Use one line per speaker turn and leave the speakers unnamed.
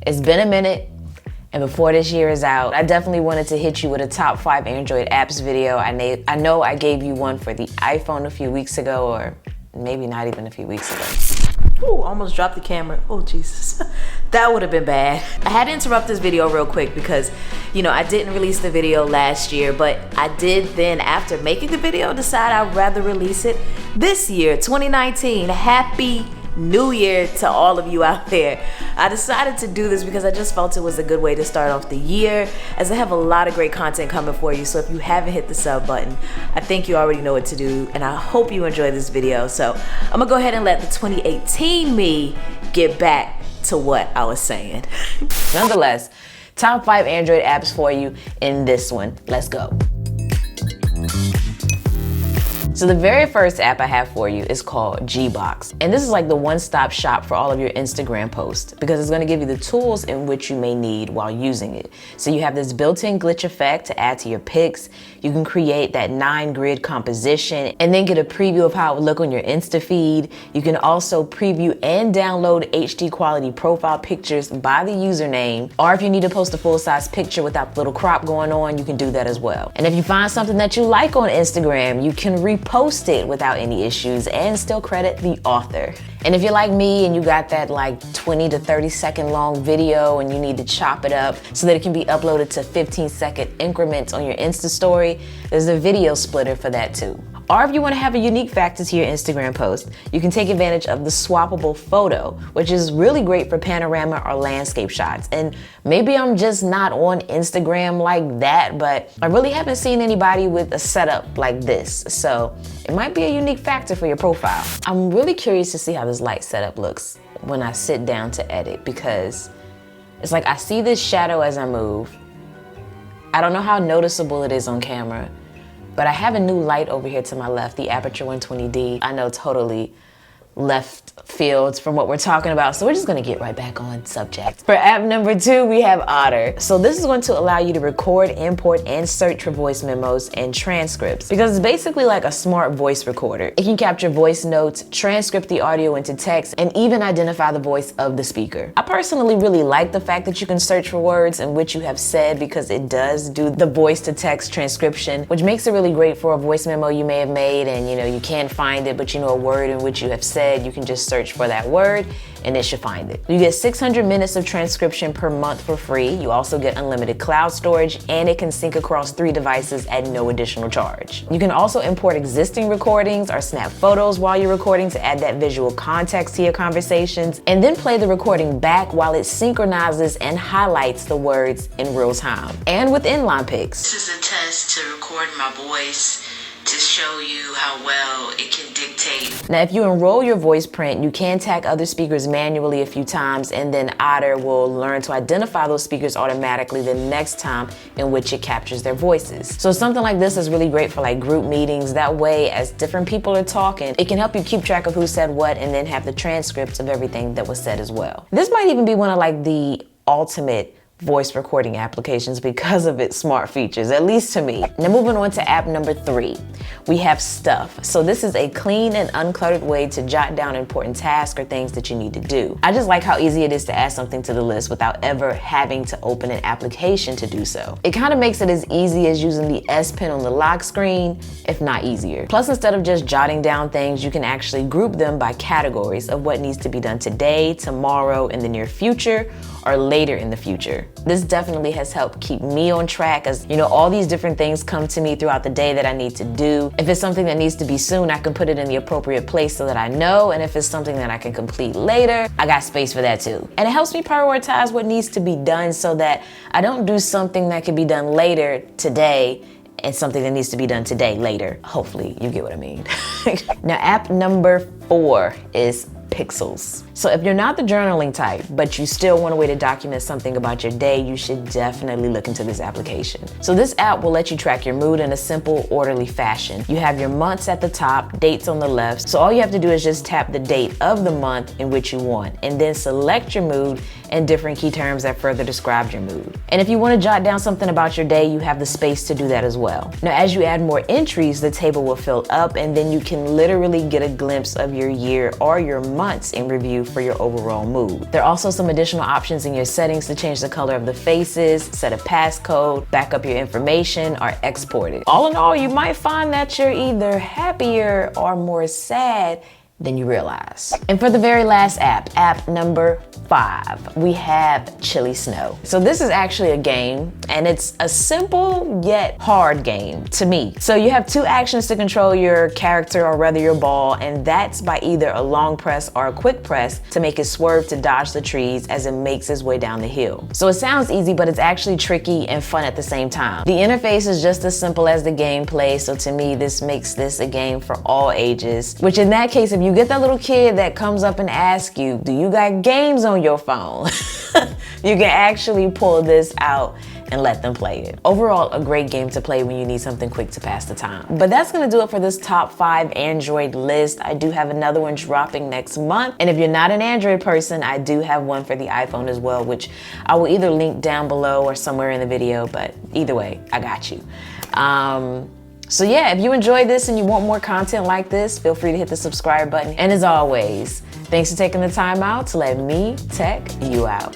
It's been a minute, and before this year is out, I definitely wanted to hit you with a top 5 Android apps video. I know I gave you one for the iPhone a few weeks ago, or maybe not even a few weeks ago.
Ooh, almost dropped the camera. Oh, Jesus. That would have been bad. I had to interrupt this video real quick because, you know, I didn't release the video last year, but I did then, after making the video, decide I'd rather release it this year, 2019. Happy New Year to all of you out there. I decided to do this because I just felt it was a good way to start off the year, as I have a lot of great content coming for you. So if you haven't hit the sub button, I think you already know what to do, and I hope you enjoy this video. So I'm gonna go ahead and let the 2018 me get back to what I was saying.
Nonetheless, top 5 Android apps for you in this one. Let's go. So the very first app I have for you is called GBox. And this is like the one-stop shop for all of your Instagram posts, because it's gonna give you the tools in which you may need while using it. So you have this built-in glitch effect to add to your pics. You can create that 9-grid composition and then get a preview of how it would look on your Insta feed. You can also preview and download HD quality profile pictures by the username. Or if you need to post a full-size picture without the little crop going on, you can do that as well. And if you find something that you like on Instagram, you can repost it without any issues and still credit the author. And if you're like me and you got that like 20 to 30 second long video and you need to chop it up so that it can be uploaded to 15-second increments on your Insta story, there's a video splitter for that too. Or if you want to have a unique factor to your Instagram post, you can take advantage of the swappable photo, which is really great for panorama or landscape shots. And maybe I'm just not on Instagram like that, but I really haven't seen anybody with a setup like this. So it might be a unique factor for your profile. I'm really curious to see how this light setup looks when I sit down to edit, because it's like I see this shadow as I move. I don't know how noticeable it is on camera, but I have a new light over here to my left, the Aperture 120D. I know, totally left fields from what we're talking about, so we're just gonna get right back on subject. For app number 2, we have Otter. So this is going to allow you to record, import, and search for voice memos and transcripts, because it's basically like a smart voice recorder. It can capture voice notes, transcript the audio into text, and even identify the voice of the speaker. I personally really like the fact that you can search for words in which you have said, because it does do the voice to text transcription, which makes it really great for a voice memo you may have made and you can't find it, but you know a word in which you have said. You can just search for that word and it should find it. You get 600 minutes of transcription per month for free. You also get unlimited cloud storage, and it can sync across 3 devices at no additional charge. You can also import existing recordings or snap photos while you're recording to add that visual context to your conversations, and then play the recording back while it synchronizes and highlights the words in real time. And with inline pics.
This is a test to record my voice to show you how well it can dictate.
Now, if you enroll your voice print, you can tag other speakers manually a few times, and then Otter will learn to identify those speakers automatically the next time in which it captures their voices. So something like this is really great for like group meetings. That way, as different people are talking, it can help you keep track of who said what and then have the transcripts of everything that was said as well. This might even be one of like the ultimate voice recording applications because of its smart features, at least to me. Now moving on to app number 3, we have Stuff. So this is a clean and uncluttered way to jot down important tasks or things that you need to do. I just like how easy it is to add something to the list without ever having to open an application to do so. It kind of makes it as easy as using the S Pen on the lock screen, if not easier. Plus, instead of just jotting down things, you can actually group them by categories of what needs to be done today, tomorrow, in the near future, or later in the future. This definitely has helped keep me on track, as all these different things come to me throughout the day that I need to do. If it's something that needs to be soon, I can put it in the appropriate place so that I know, and if it's something that I can complete later, I got space for that too. And it helps me prioritize what needs to be done so that I don't do something that can be done later today and something that needs to be done today later. Hopefully you get what I mean. Now app number 4 is Pixels. So if you're not the journaling type, but you still want a way to document something about your day, you should definitely look into this application. So this app will let you track your mood in a simple, orderly fashion. You have your months at the top, dates on the left. So all you have to do is just tap the date of the month in which you want, and then select your mood and different key terms that further describe your mood. And if you want to jot down something about your day, you have the space to do that as well. Now, as you add more entries, the table will fill up, and then you can literally get a glimpse of your year or your months in review for your overall mood. There are also some additional options in your settings to change the color of the faces, set a passcode, back up your information, or export it. All in all, you might find that you're either happier or more sad than you realize. And for the very last app number 5, we have Chili Snow. So this is actually a game, and it's a simple yet hard game to me. So you have 2 actions to control your character, or rather your ball, and that's by either a long press or a quick press to make it swerve to dodge the trees as it makes its way down the hill. So it sounds easy, but it's actually tricky and fun at the same time. The interface is just as simple as the gameplay, so to me this makes this a game for all ages, which in that case, if you get that little kid that comes up and asks you, do you got games on your phone? You can actually pull this out and let them play it. Overall, a great game to play when you need something quick to pass the time. But that's gonna do it for this top 5 Android list. I do have another one dropping next month. And if you're not an Android person, I do have one for the iPhone as well, which I will either link down below or somewhere in the video, but either way, I got you. So yeah, if you enjoyed this and you want more content like this, feel free to hit the subscribe button. And as always, thanks for taking the time out to let me tech you out.